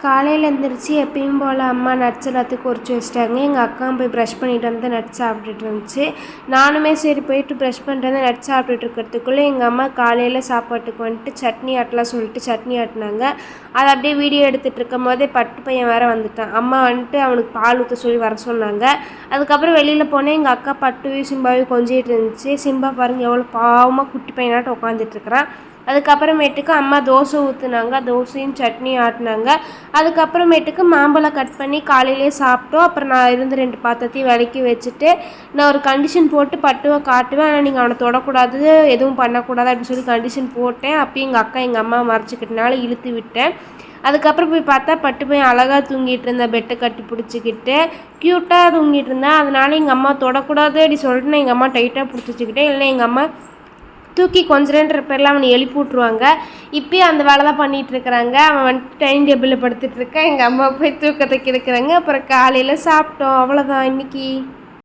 காலையில் எழுந்திரிச்சி எப்பயும் போல் அம்மா நட்ஸ் எல்லாத்தையும் குறித்து வச்சிட்டாங்க. எங்கள் அக்காவும் போய் ப்ரஷ் பண்ணிட்டு வந்து நட்ஸ் சாப்பிட்டுட்டு இருந்துச்சு. நானுமே சரி போயிட்டு ப்ரஷ் பண்ணிட்டு வந்து நட்ஸ் சாப்பிட்டுட்டு இருக்கிறதுக்குள்ளே எங்கள் அம்மா காலையில் சாப்பாட்டுக்கு வந்துட்டு சட்னி ஆட்டலாம் சொல்லிட்டு சட்னி ஆட்டினாங்க. அதை அப்படியே வீடியோ எடுத்துகிட்டு இருக்கும் போதே பட்டு பையன் வேறு வந்துட்டான். அம்மா வந்துட்டு அவனுக்கு பால் ஊற்ற சொல்லி வர சொன்னாங்க. அதுக்கப்புறம் வெளியில் போனேன். எங்கள் அக்கா பட்டுவையும் சிம்பாவையும் கொஞ்சிட்டு இருந்துச்சு. சிம்பா பாருங்கள் எவ்வளோ பாவமாக குட்டி பையனாட்ட உட்காந்துட்ருக்குறான். அதுக்கப்புறமேட்டுக்கு அம்மா தோசை ஊற்றுனாங்க. தோசையும் சட்னி ஆட்டினாங்க. அதுக்கப்புறமேட்டுக்கு மாம்பழம் கட் பண்ணி காலையிலே சாப்பிட்டோம். அப்புறம் நான் இருந்த 2 பாத்திரத்தையும் விளக்கி வச்சுட்டு நான் ஒரு கண்டிஷன் போட்டு பட்டுவை காட்டுவேன், ஆனால் நீங்கள் அவனை தொடக்கூடாது, எதுவும் பண்ணக்கூடாது அப்படின்னு சொல்லி கண்டிஷன் போட்டேன். அப்பயும் எங்கள் அக்கா எங்கள் அம்மா மறைச்சிக்கிட்டனால இழுத்து விட்டேன். அதுக்கப்புறம் போய் பார்த்தா பட்டு பையன் அழகாக தூங்கிட்டு இருந்தேன். பெட்டை கட்டி பிடிச்சிக்கிட்டு க்யூட்டாக தூங்கிட்டு இருந்தேன். அதனால எங்கள் அம்மா தொடக்கூடாது அப்படி சொல்லிட்டு நான் எங்கள் அம்மா டைட்டாக பிடிச்சிக்கிட்டேன். இல்லை எங்கள் அம்மா தூக்கி கொஞ்சன்ற பேரில் அவனை எழுப்பி விட்ருவாங்க. இப்போயும் அந்த வேலை தான் பண்ணிகிட்ருக்குறாங்க. அவன் வந்துட்டு டைனிங் டேபிளில் படுத்துட்ருக்கான். எங்கள் அம்மா போய் தூக்கத்தை கெடுக்குறாங்க. அப்புறம் காலையில் சாப்பிட்டோம். அவ்வளோதான் இன்றைக்கி.